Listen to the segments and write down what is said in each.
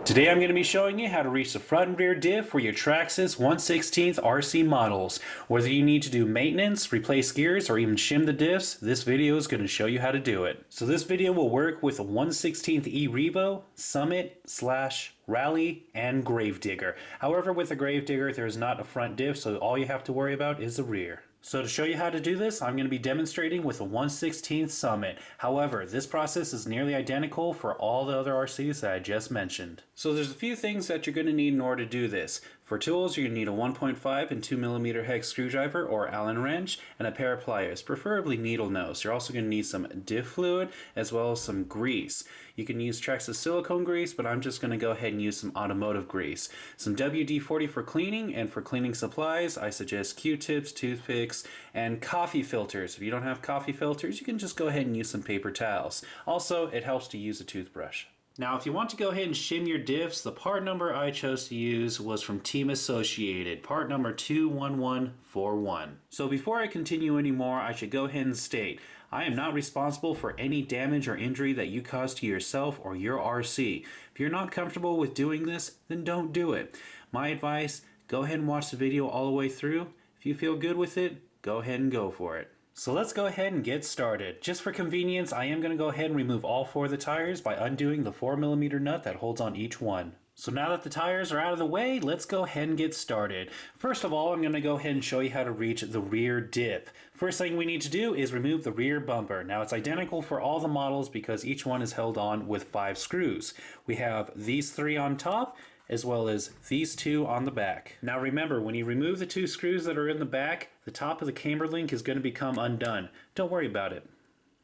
Today I'm going to be showing you how to reach the front and rear diff for your Traxxas 1/16 RC models. Whether you need to do maintenance, replace gears, or even shim the diffs, this video is going to show you how to do it. So this video will work with a 1/16 E-Revo, Summit, Rally, and Gravedigger. However, with the Gravedigger there is not a front diff, so all you have to worry about is the rear. So to show you how to do this, I'm going to be demonstrating with a 1/16 Summit. However, this process is nearly identical for all the other RCs that I just mentioned. So there's a few things that you're going to need in order to do this. For tools, you're going to need a 1.5 and 2mm hex screwdriver or Allen wrench and a pair of pliers, preferably needle nose. You're also going to need some diff fluid as well as some grease. You can use Traxxas silicone grease, but I'm just going to go ahead and use some automotive grease. Some WD-40 for cleaning, and for cleaning supplies, I suggest Q-tips, toothpicks, and coffee filters. If you don't have coffee filters, you can just go ahead and use some paper towels. Also, it helps to use a toothbrush. Now, if you want to go ahead and shim your diffs, the part number I chose to use was from Team Associated, part number 21141. So before I continue anymore, I should go ahead and state, I am not responsible for any damage or injury that you cause to yourself or your RC. If you're not comfortable with doing this, then don't do it. My advice, go ahead and watch the video all the way through. If you feel good with it, go ahead and go for it. So let's go ahead and get started. Just for convenience, I am going to go ahead and remove all four of the tires by undoing the 4mm nut that holds on each one. So now that the tires are out of the way, let's go ahead and get started. First of all, I'm going to go ahead and show you how to reach the rear diff. First thing we need to do is remove the rear bumper. Now it's identical for all the models because each one is held on with 5 screws. We have these 3 on top, as well as these 2 on the back. Now remember, when you remove the 2 screws that are in the back, the top of the camber link is going to become undone. Don't worry about it.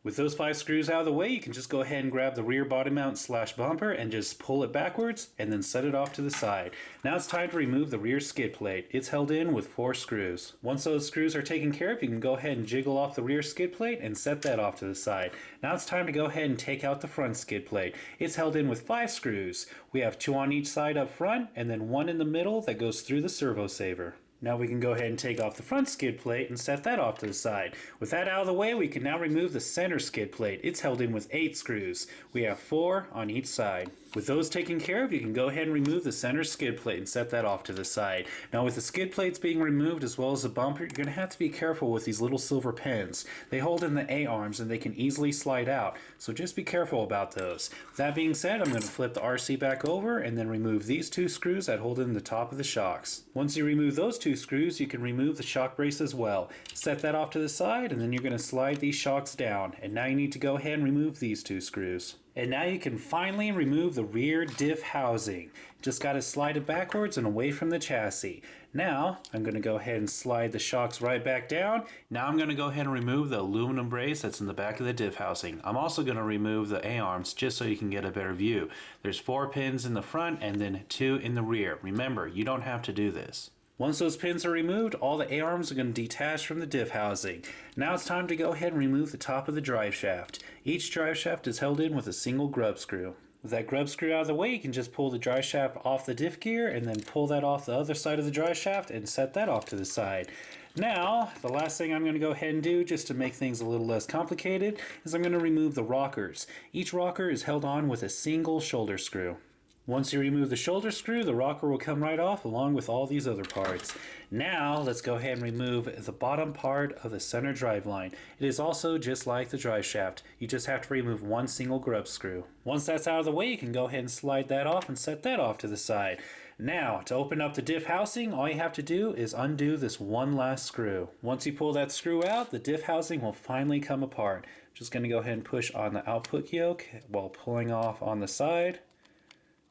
With those 5 screws out of the way, you can just go ahead and grab the rear body mount / bumper and just pull it backwards and then set it off to the side. Now it's time to remove the rear skid plate. It's held in with 4 screws. Once those screws are taken care of, you can go ahead and jiggle off the rear skid plate and set that off to the side. Now it's time to go ahead and take out the front skid plate. It's held in with 5 screws. We have 2 on each side up front and then 1 in the middle that goes through the servo saver. Now we can go ahead and take off the front skid plate and set that off to the side. With that out of the way, we can now remove the center skid plate. It's held in with 8 screws. We have 4 on each side. With those taken care of, you can go ahead and remove the center skid plate and set that off to the side. Now with the skid plates being removed as well as the bumper, you're going to have to be careful with these little silver pins. They hold in the A-arms and they can easily slide out, so just be careful about those. With that being said, I'm going to flip the RC back over and then remove these 2 screws that hold in the top of the shocks. Once you remove those 2 screws, you can remove the shock brace as well. Set that off to the side and then you're going to slide these shocks down. And now you need to go ahead and remove these 2 screws. And now you can finally remove the rear diff housing. Just got to slide it backwards and away from the chassis. Now I'm going to go ahead and slide the shocks right back down. Now I'm going to go ahead and remove the aluminum brace that's in the back of the diff housing. I'm also going to remove the A-arms just so you can get a better view. There's 4 pins in the front and then 2 in the rear. Remember, you don't have to do this. Once those pins are removed, all the A-arms are going to detach from the diff housing. Now it's time to go ahead and remove the top of the drive shaft. Each drive shaft is held in with a single grub screw. With that grub screw out of the way, you can just pull the drive shaft off the diff gear and then pull that off the other side of the drive shaft and set that off to the side. Now, the last thing I'm going to go ahead and do, just to make things a little less complicated, is I'm going to remove the rockers. Each rocker is held on with a single shoulder screw. Once you remove the shoulder screw, the rocker will come right off along with all these other parts. Now let's go ahead and remove the bottom part of the center drive line. It is also just like the drive shaft. You just have to remove 1 single grub screw. Once that's out of the way, you can go ahead and slide that off and set that off to the side. Now, to open up the diff housing, all you have to do is undo this 1 last screw. Once you pull that screw out, the diff housing will finally come apart. I'm just going to go ahead and push on the output yoke while pulling off on the side.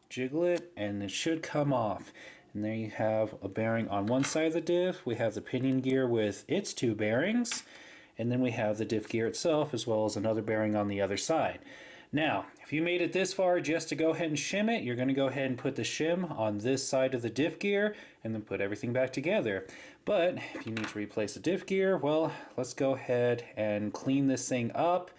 Jiggle it and it should come off. And there you have a bearing on one side of the diff. We have the pinion gear with its 2 bearings, and then we have the diff gear itself as well as another bearing on the other side. Now, if you made it this far just to go ahead and shim it, you're going to go ahead and put the shim on this side of the diff gear and then put everything back together. But if you need to replace the diff gear, well, let's go ahead and clean this thing up.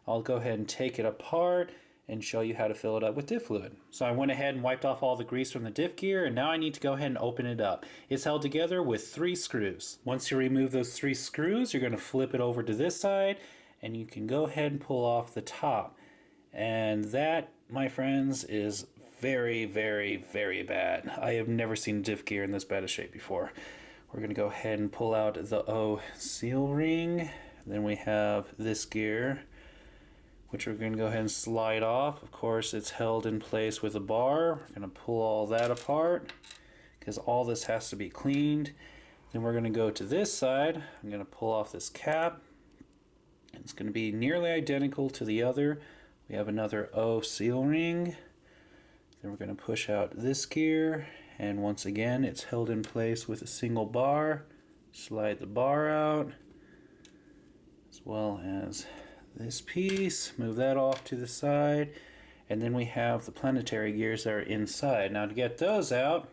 I'll go ahead and take it apart and show you how to fill it up with diff fluid. So I went ahead and wiped off all the grease from the diff gear, and now I need to go ahead and open it up. It's held together with 3 screws. Once you remove those 3 screws, you're going to flip it over to this side and you can go ahead and pull off the top. And that, my friends, is very, very, very bad. I have never seen diff gear in this bad a shape before. We're going to go ahead and pull out the O seal ring. Then we have this gear, which we're going to go ahead and slide off. Of course, it's held in place with a bar. We're going to pull all that apart because all this has to be cleaned. Then we're going to go to this side. I'm going to pull off this cap. It's going to be nearly identical to the other. We have another O seal ring. Then we're going to push out this gear, and once again it's held in place with a single bar. Slide the bar out, as well as this piece. Move that off to the side, and then we have the planetary gears that are inside. Now to get those out,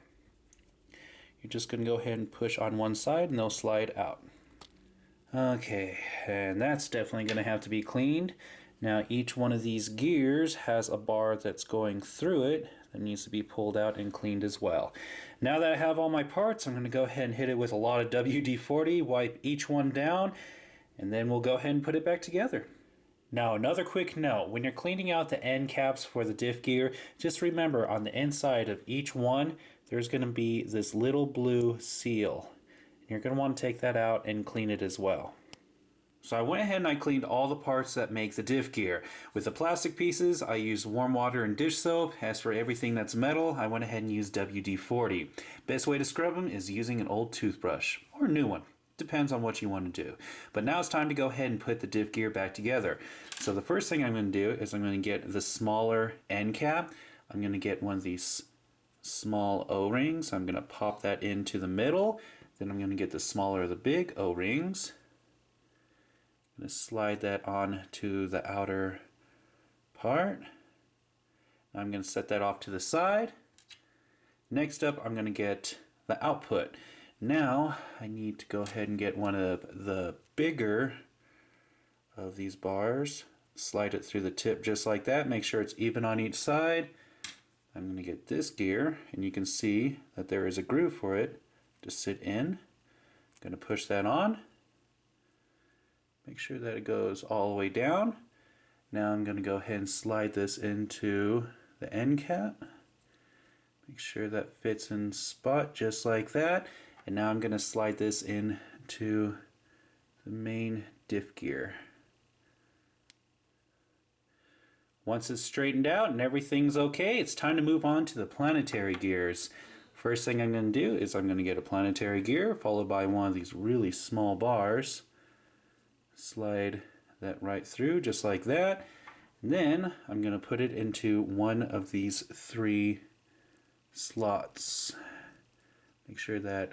you're just going to go ahead and push on one side and they'll slide out. Okay, and that's definitely going to have to be cleaned. Now each one of these gears has a bar that's going through it that needs to be pulled out and cleaned as well. Now that I have all my parts, I'm going to go ahead and hit it with a lot of WD-40, wipe each one down, and then we'll go ahead and put it back together. Now another quick note, when you're cleaning out the end caps for the diff gear, just remember on the inside of each one there's going to be this little blue seal. You're going to want to take that out and clean it as well. So I went ahead and I cleaned all the parts that make the diff gear. With the plastic pieces, I used warm water and dish soap. As for everything that's metal, I went ahead and used WD-40. Best way to scrub them is using an old toothbrush, or a new one. Depends on what you want to do. But now it's time to go ahead and put the diff gear back together. So the first thing I'm going to do is I'm going to get the smaller end cap. I'm going to get one of these small O-rings. I'm going to pop that into the middle. Then I'm going to get the smaller of the big O-rings. I'm going to slide that on to the outer part. I'm going to set that off to the side. Next up, I'm going to get the output. Now I need to go ahead and get one of the bigger of these bars. Slide it through the tip just like that. Make sure it's even on each side. I'm going to get this gear, and you can see that there is a groove for it to sit in. I'm going to push that on. Make sure that it goes all the way down. Now I'm going to go ahead and slide this into the end cap. Make sure that fits in spot just like that. And now I'm going to slide this into the main diff gear. Once it's straightened out and everything's okay, it's time to move on to the planetary gears. First thing I'm going to do is I'm going to get a planetary gear followed by one of these really small bars. Slide that right through just like that. And then I'm going to put it into one of these 3 slots. Make sure that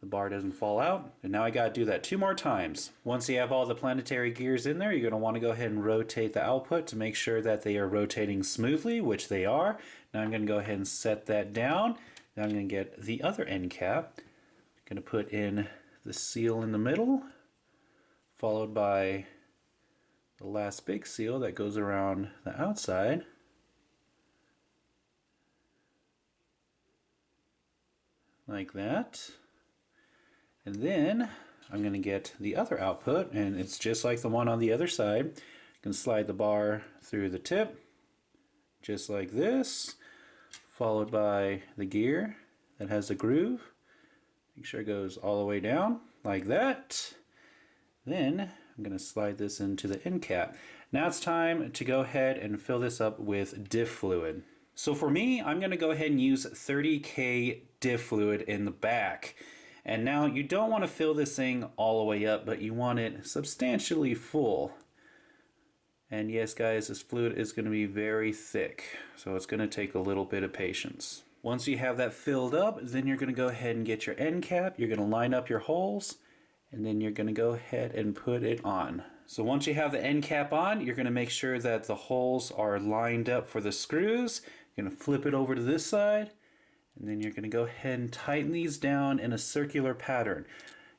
the bar doesn't fall out. And now I got to do that 2 more times. Once you have all the planetary gears in there, you're going to want to go ahead and rotate the output to make sure that they are rotating smoothly, which they are. Now I'm going to go ahead and set that down. Now I'm going to get the other end cap. I'm going to put in the seal in the middle, followed by the last big seal that goes around the outside. Like that. And then I'm going to get the other output, and it's just like the one on the other side. You can slide the bar through the tip, just like this, followed by the gear that has the groove. Make sure it goes all the way down, like that. Then I'm going to slide this into the end cap. Now it's time to go ahead and fill this up with diff fluid. So for me, I'm going to go ahead and use 30K diff fluid in the back. And now you don't want to fill this thing all the way up, but you want it substantially full. And yes guys, this fluid is going to be very thick, so it's going to take a little bit of patience. Once you have that filled up, then you're going to go ahead and get your end cap. You're going to line up your holes, and then you're going to go ahead and put it on. So once you have the end cap on, you're going to make sure that the holes are lined up for the screws. You're going to flip it over to this side, and then you're going to go ahead and tighten these down in a circular pattern.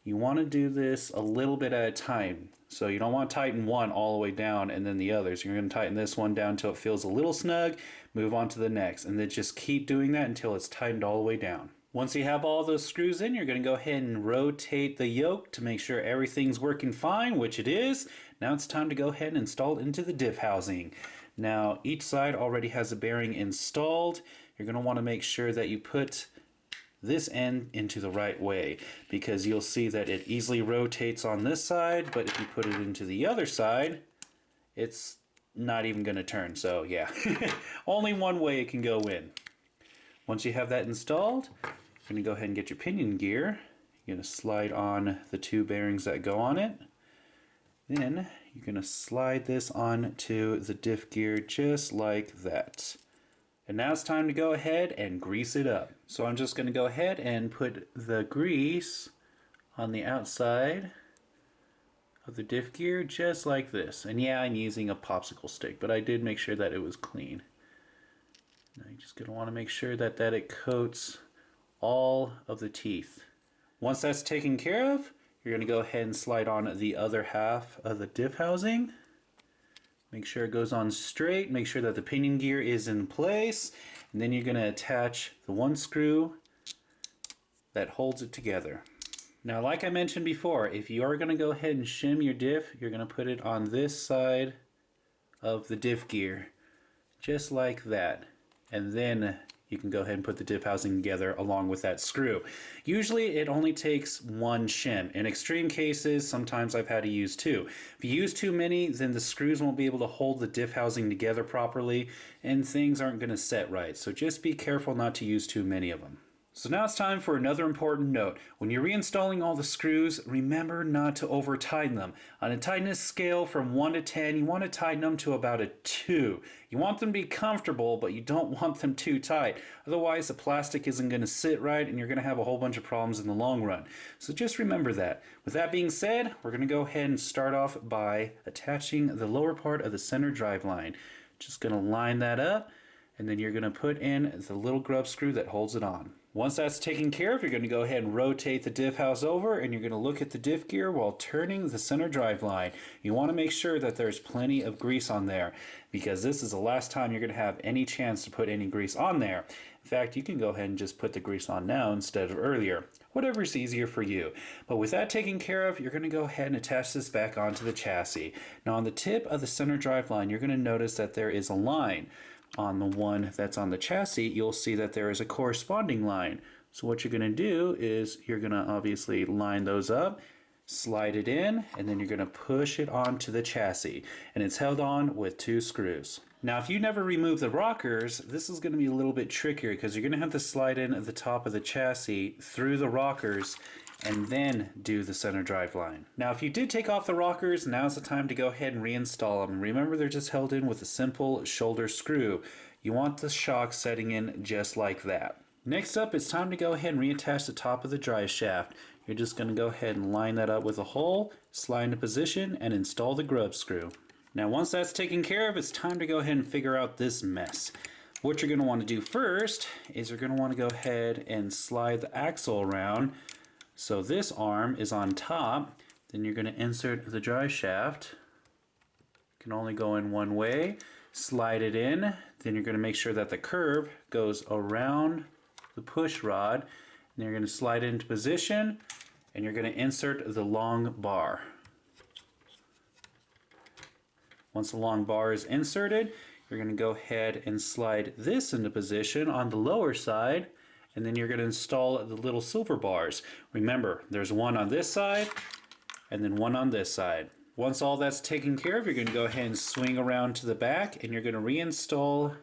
You want to do this a little bit at a time. So you don't want to tighten one all the way down and then the others. You're going to tighten this one down until it feels a little snug, move on to the next, and then just keep doing that until it's tightened all the way down. Once you have all those screws in, you're going to go ahead and rotate the yoke to make sure everything's working fine, which it is. Now it's time to go ahead and install it into the diff housing. Now each side already has a bearing installed. You're going to want to make sure that you put this end into the right way, because you'll see that it easily rotates on this side, but if you put it into the other side, it's not even going to turn. So yeah, only one way it can go in. Once you have that installed, you're going to go ahead and get your pinion gear. You're going to slide on the two bearings that go on it. Then you're going to slide this onto the diff gear just like that. And now it's time to go ahead and grease it up. So I'm just going to go ahead and put the grease on the outside of the diff gear just like this. And yeah, I'm using a popsicle stick, but I did make sure that it was clean. Now you're just going to want to make sure that it coats all of the teeth. Once that's taken care of, you're going to go ahead and slide on the other half of the diff housing. Make sure it goes on straight, make sure that the pinion gear is in place, and then you're going to attach the one screw that holds it together. Now, like I mentioned before, if you are going to go ahead and shim your diff, you're going to put it on this side of the diff gear, just like that. And then you can go ahead and put the diff housing together along with that screw. Usually it only takes one shim. In extreme cases, sometimes I've had to use two. If you use too many, then the screws won't be able to hold the diff housing together properly and things aren't going to set right. So just be careful not to use too many of them. So now it's time for another important note. When you're reinstalling all the screws, remember not to over tighten them. On a tightness scale from 1 to 10, you want to tighten them to about a 2. You want them to be comfortable, but you don't want them too tight. Otherwise, the plastic isn't going to sit right and you're going to have a whole bunch of problems in the long run. So just remember that. With that being said, we're going to go ahead and start off by attaching the lower part of the center drive line. Just going to line that up, and then you're going to put in the little grub screw that holds it on. Once that's taken care of, you're going to go ahead and rotate the diff house over, and you're going to look at the diff gear while turning the center drive line. You want to make sure that there's plenty of grease on there, because this is the last time you're going to have any chance to put any grease on there. In fact, you can go ahead and just put the grease on now instead of earlier. Whatever's easier for you. But with that taken care of, you're going to go ahead and attach this back onto the chassis. Now on the tip of the center drive line, you're going to notice that there is a line. On the one that's on the chassis, you'll see that there is a corresponding line. So what you're going to do is you're going to obviously line those up, slide it in, and then you're going to push it onto the chassis. And it's held on with 2 screws. Now if you never remove the rockers, this is going to be a little bit trickier because you're going to have to slide in at the top of the chassis through the rockers and then do the center drive line. Now if you did take off the rockers, now's the time to go ahead and reinstall them. Remember, they're just held in with a simple shoulder screw. You want the shock setting in just like that. Next up, it's time to go ahead and reattach the top of the drive shaft. You're just going to go ahead and line that up with a hole, slide into position, and install the grub screw. Now once that's taken care of, it's time to go ahead and figure out this mess. What you're going to want to do first is you're going to want to go ahead and slide the axle around. So this arm is on top, then you're going to insert the drive shaft. You can only go in one way, slide it in, then you're going to make sure that the curve goes around the push rod, and you're going to slide it into position, and you're going to insert the long bar. Once the long bar is inserted, you're going to go ahead and slide this into position on the lower side, and then you're going to install the little silver bars. Remember, there's one on this side and then one on this side. Once all that's taken care of, you're going to go ahead and swing around to the back, and you're going to reinstall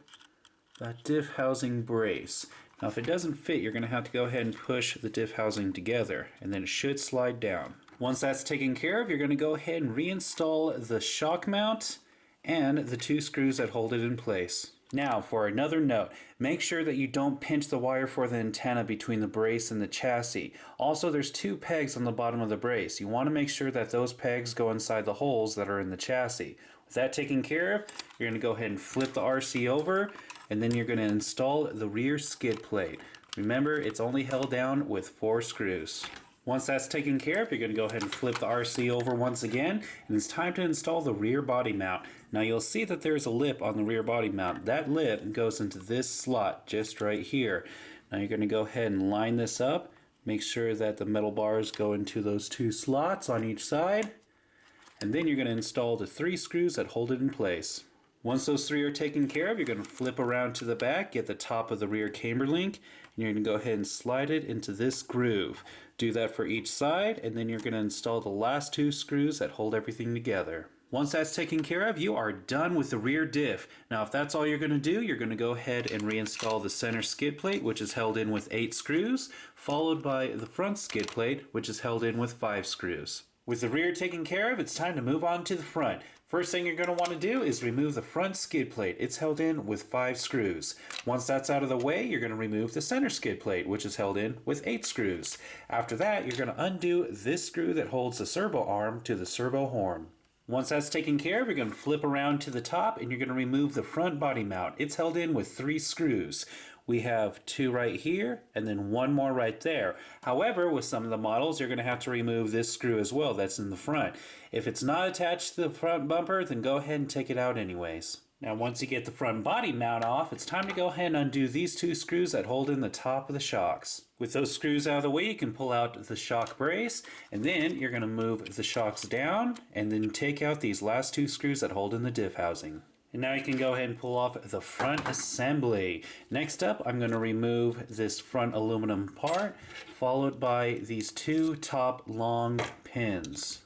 that diff housing brace. Now if it doesn't fit, you're going to have to go ahead and push the diff housing together, and then it should slide down. Once that's taken care of, you're going to go ahead and reinstall the shock mount and the 2 screws that hold it in place. Now for another note, make sure that you don't pinch the wire for the antenna between the brace and the chassis. Also, there's 2 pegs on the bottom of the brace. You want to make sure that those pegs go inside the holes that are in the chassis. With that taken care of, you're going to go ahead and flip the RC over, and then you're going to install the rear skid plate. Remember, it's only held down with 4 screws. Once that's taken care of, you're going to go ahead and flip the RC over once again, and it's time to install the rear body mount. Now you'll see that there's a lip on the rear body mount. That lip goes into this slot just right here. Now you're going to go ahead and line this up, make sure that the metal bars go into those 2 slots on each side, and then you're going to install the 3 screws that hold it in place. Once those three are taken care of, you're going to flip around to the back, get the top of the rear camber link, and you're going to go ahead and slide it into this groove. Do that for each side, and then you're going to install the last two screws that hold everything together. Once that's taken care of, you are done with the rear diff. Now if that's all you're going to do, you're going to go ahead and reinstall the center skid plate, which is held in with 8 screws, followed by the front skid plate, which is held in with 5 screws. With the rear taken care of, it's time to move on to the front. First thing you're going to want to do is remove the front skid plate. It's held in with 5 screws. Once that's out of the way, you're going to remove the center skid plate, which is held in with 8 screws. After that, you're going to undo this screw that holds the servo arm to the servo horn. Once that's taken care of, you're going to flip around to the top and you're going to remove the front body mount. It's held in with 3 screws. We have 2 right here and then 1 more right there. However, with some of the models, you're going to have to remove this screw as well that's in the front. If it's not attached to the front bumper, then go ahead and take it out anyways. Now once you get the front body mount off, it's time to go ahead and undo these 2 screws that hold in the top of the shocks. With those screws out of the way, you can pull out the shock brace, and then you're going to move the shocks down and then take out these last 2 screws that hold in the diff housing. And now you can go ahead and pull off the front assembly. Next up, I'm going to remove this front aluminum part, followed by these 2 top long pins.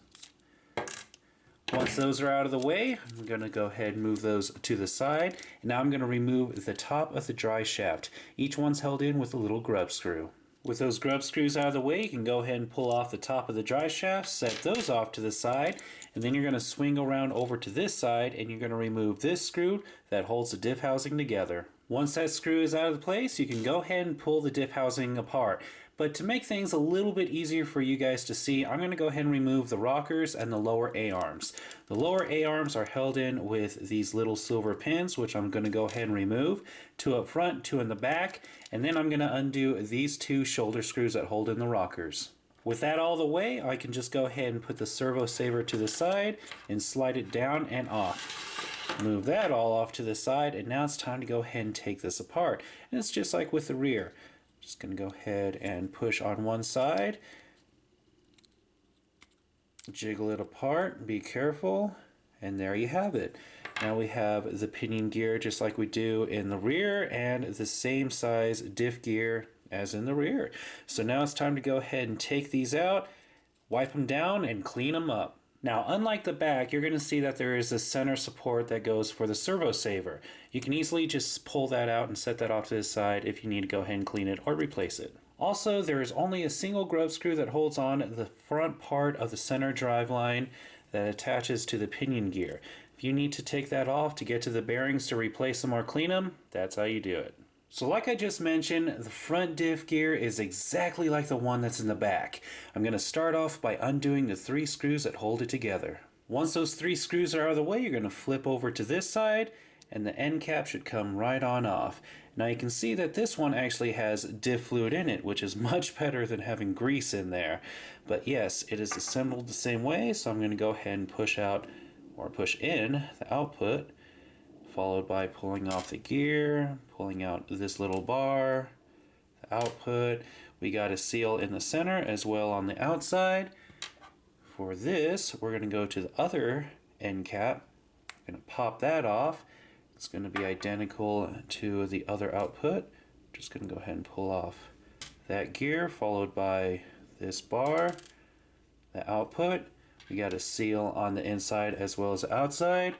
Once those are out of the way, I'm going to go ahead and move those to the side. And now I'm going to remove the top of the drive shaft. Each one's held in with a little grub screw. With those grub screws out of the way, you can go ahead and pull off the top of the drive shaft, set those off to the side, and then you're going to swing around over to this side and you're going to remove this screw that holds the diff housing together. Once that screw is out of the place, you can go ahead and pull the diff housing apart. But to make things a little bit easier for you guys to see, I'm going to go ahead and remove the rockers and the lower A-arms. The lower A-arms are held in with these little silver pins, which I'm going to go ahead and remove. 2 up front, 2 in the back, and then I'm going to undo these 2 shoulder screws that hold in the rockers. With that all the way, I can just go ahead and put the servo saver to the side and slide it down and off. Move that all off to the side, and now it's time to go ahead and take this apart. And it's just like with the rear. Just going to go ahead and push on one side, jiggle it apart, be careful, and there you have it. Now we have the pinion gear just like we do in the rear and the same size diff gear as in the rear. So now it's time to go ahead and take these out, wipe them down, and clean them up. Now, unlike the back, you're going to see that there is a center support that goes for the servo saver. You can easily just pull that out and set that off to the side if you need to go ahead and clean it or replace it. Also, there is only a single grub screw that holds on the front part of the center drive line that attaches to the pinion gear. If you need to take that off to get to the bearings to replace them or clean them, that's how you do it. So like I just mentioned, the front diff gear is exactly like the one that's in the back. I'm going to start off by undoing the 3 screws that hold it together. Once those 3 screws are out of the way, you're going to flip over to this side and the end cap should come right on off. Now you can see that this one actually has diff fluid in it, which is much better than having grease in there. But yes, it is assembled the same way, so I'm going to go ahead and push out or push in the output, followed by pulling off the gear, pulling out this little bar, the output. We got a seal in the center as well on the outside. For this, we're going to go to the other end cap. I'm going to pop that off. It's going to be identical to the other output. Just going to go ahead and pull off that gear, followed by this bar, the output. We got a seal on the inside as well as the outside.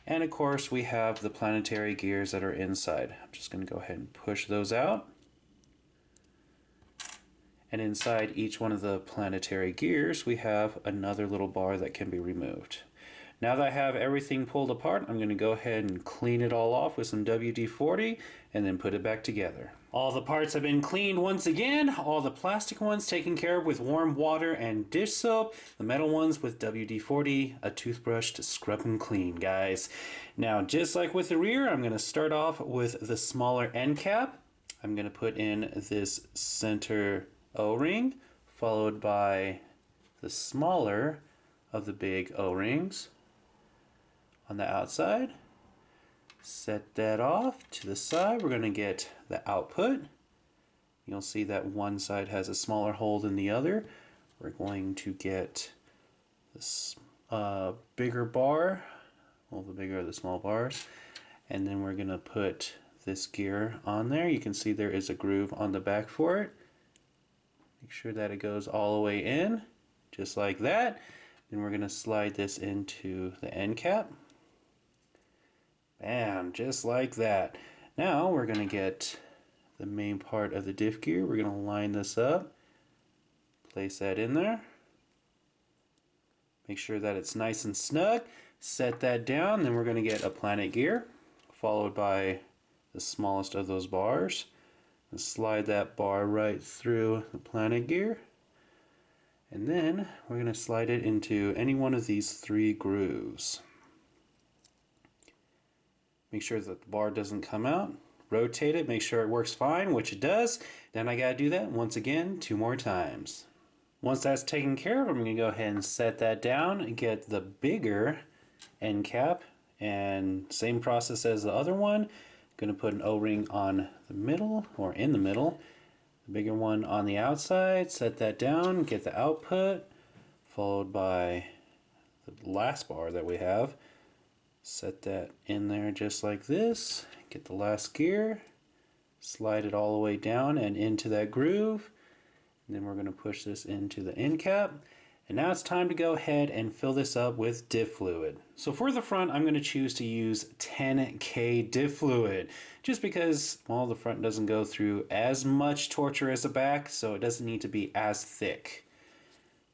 And of course we have the planetary gears that are inside. I'm just going to go ahead and push those out. And inside each one of the planetary gears we have another little bar that can be removed. Now that I have everything pulled apart, I'm going to go ahead and clean it all off with some WD-40 and then put it back together. All the parts have been cleaned once again, all the plastic ones taken care of with warm water and dish soap, the metal ones with WD-40, a toothbrush to scrub them clean, guys. Now, just like with the rear, I'm going to start off with the smaller end cap. I'm going to put in this center O-ring, followed by the smaller of the big O-rings on the outside. Set that off to the side. We're going to get the output. You'll see that one side has a smaller hole than the other. We're going to get this bigger bar, all the bigger of the small bars. And then we're going to put this gear on there. You can see there is a groove on the back for it. Make sure that it goes all the way in, just like that. Then we're going to slide this into the end cap. Bam, just like that. Now we're going to get the main part of the diff gear. We're going to line this up, place that in there. Make sure that it's nice and snug. Set that down. Then we're going to get a planet gear, followed by the smallest of those bars. And slide that bar right through the planet gear. And then we're going to slide it into any one of these 3 grooves. Make sure that the bar doesn't come out. Rotate it, make sure it works fine, which it does. Then I got to do that once again 2 more times. Once that's taken care of, I'm going to go ahead and set that down and get the bigger end cap. And same process as the other one. I'm going to put an O-ring on the middle, or in the middle. The bigger one on the outside. Set that down, get the output, followed by the last bar that we have. Set that in there just like this. Get the last gear. Slide it all the way down and into that groove. And then we're going to push this into the end cap. And now it's time to go ahead and fill this up with diff fluid. So for the front, I'm going to choose to use 10K diff fluid, just because, well, the front doesn't go through as much torture as the back, so it doesn't need to be as thick.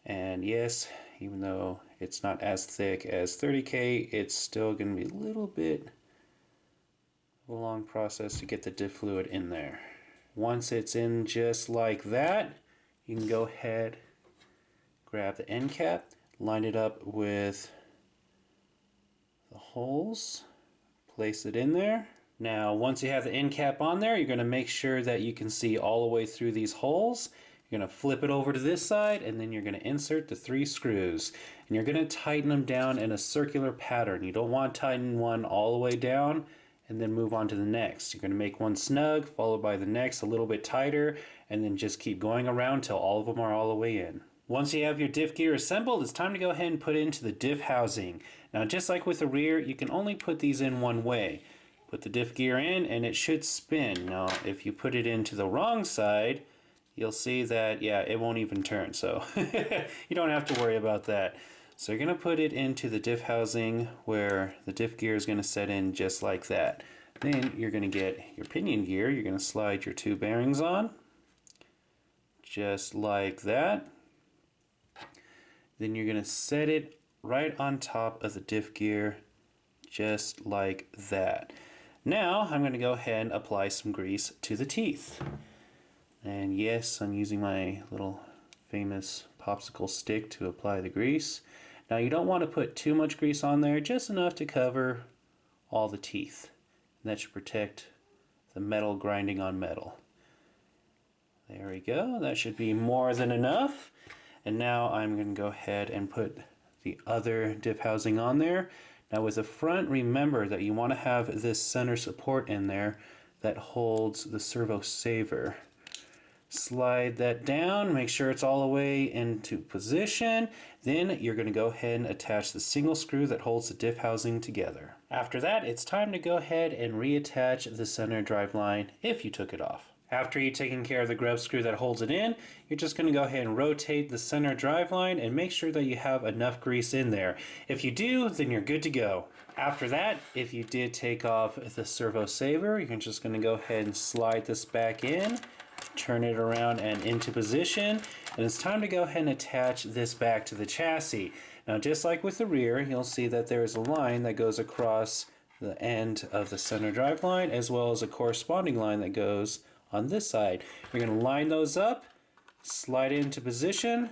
And yes, even though it's not as thick as 30K, it's still going to be a little bit of a long process to get the diff fluid in there. Once it's in just like that, you can go ahead, grab the end cap, line it up with the holes, place it in there. Now once you have the end cap on there, you're going to make sure that you can see all the way through these holes. You're going to flip it over to this side, and then you're going to insert the 3 screws. And you're going to tighten them down in a circular pattern. You don't want to tighten one all the way down and then move on to the next. You're going to make one snug, followed by the next a little bit tighter, and then just keep going around till all of them are all the way in. Once you have your diff gear assembled, it's time to go ahead and put it into the diff housing. Now just like with the rear, you can only put these in one way. Put the diff gear in and it should spin. Now if you put it into the wrong side, you'll see that, yeah, it won't even turn, so you don't have to worry about that. So you're going to put it into the diff housing where the diff gear is going to set in just like that. Then you're going to get your pinion gear. You're going to slide your 2 bearings on, just like that. Then you're going to set it right on top of the diff gear, just like that. Now I'm going to go ahead and apply some grease to the teeth. And yes, I'm using my little famous popsicle stick to apply the grease. Now you don't want to put too much grease on there, just enough to cover all the teeth. And that should protect the metal grinding on metal. There we go, that should be more than enough. And now I'm going to go ahead and put the other diff housing on there. Now with the front, remember that you want to have this center support in there that holds the servo saver. Slide that down, make sure it's all the way into position. Then you're going to go ahead and attach the single screw that holds the diff housing together. After that, it's time to go ahead and reattach the center drive line if you took it off. After you've taken care of the grub screw that holds it in, you're just going to go ahead and rotate the center drive line and make sure that you have enough grease in there. If you do, then you're good to go. After that, if you did take off the servo saver, you're just going to go ahead and slide this back in, turn it around and into position, and it's time to go ahead and attach this back to the chassis. Now just like with the rear, you'll see that there is a line that goes across the end of the center drive line, as well as a corresponding line that goes on this side. You're going to line those up, slide it into position,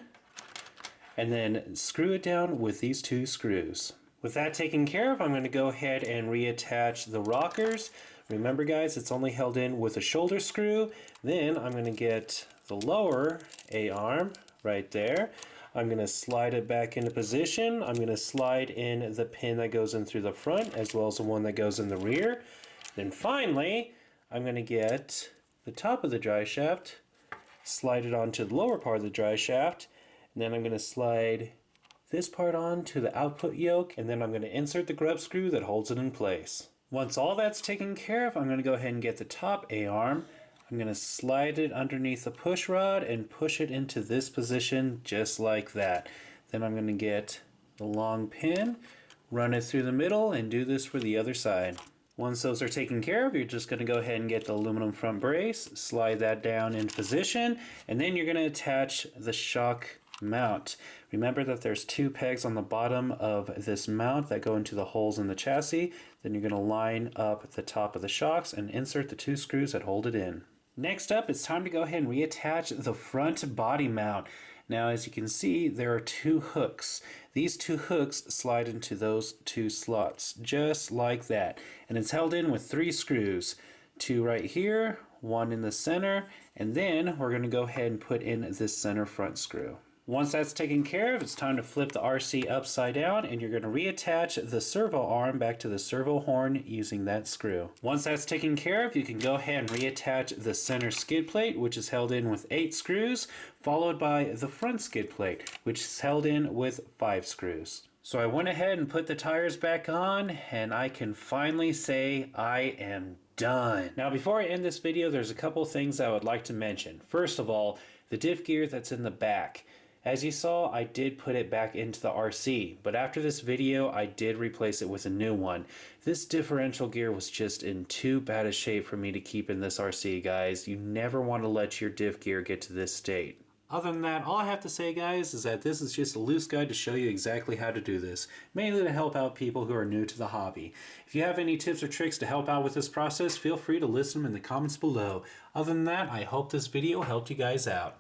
and then screw it down with these 2 screws. With that taken care of, I'm going to go ahead and reattach the rockers. Remember guys, it's only held in with a shoulder screw. Then I'm going to get the lower A-arm right there. I'm going to slide it back into position. I'm going to slide in the pin that goes in through the front as well as the one that goes in the rear. Then finally, I'm going to get the top of the drive shaft, slide it onto the lower part of the drive shaft, and then I'm going to slide this part on to the output yoke, and then I'm going to insert the grub screw that holds it in place. Once all that's taken care of, I'm going to go ahead and get the top A-arm. I'm going to slide it underneath the push rod and push it into this position just like that. Then I'm going to get the long pin, run it through the middle, and do this for the other side. Once those are taken care of, you're just going to go ahead and get the aluminum front brace, slide that down into position, and then you're going to attach the shock mount. Remember that there's 2 pegs on the bottom of this mount that go into the holes in the chassis. Then you're going to line up the top of the shocks and insert the 2 screws that hold it in. Next up, it's time to go ahead and reattach the front body mount. Now, as you can see, there are 2 hooks. These 2 hooks slide into those 2 slots, just like that. And it's held in with 3 screws. 2 right here, 1 in the center, and then we're going to go ahead and put in this center front screw. Once that's taken care of, it's time to flip the RC upside down, and you're going to reattach the servo arm back to the servo horn using that screw. Once that's taken care of, you can go ahead and reattach the center skid plate, which is held in with 8 screws, followed by the front skid plate, which is held in with 5 screws. So I went ahead and put the tires back on, and I can finally say I am done. Now, before I end this video, there's a couple things I would like to mention. First of all, the diff gear that's in the back. As you saw, I did put it back into the RC, but after this video, I did replace it with a new one. This differential gear was just in too bad a shape for me to keep in this RC, guys. You never want to let your diff gear get to this state. Other than that, all I have to say, guys, is that this is just a loose guide to show you exactly how to do this, mainly to help out people who are new to the hobby. If you have any tips or tricks to help out with this process, feel free to list them in the comments below. Other than that, I hope this video helped you guys out.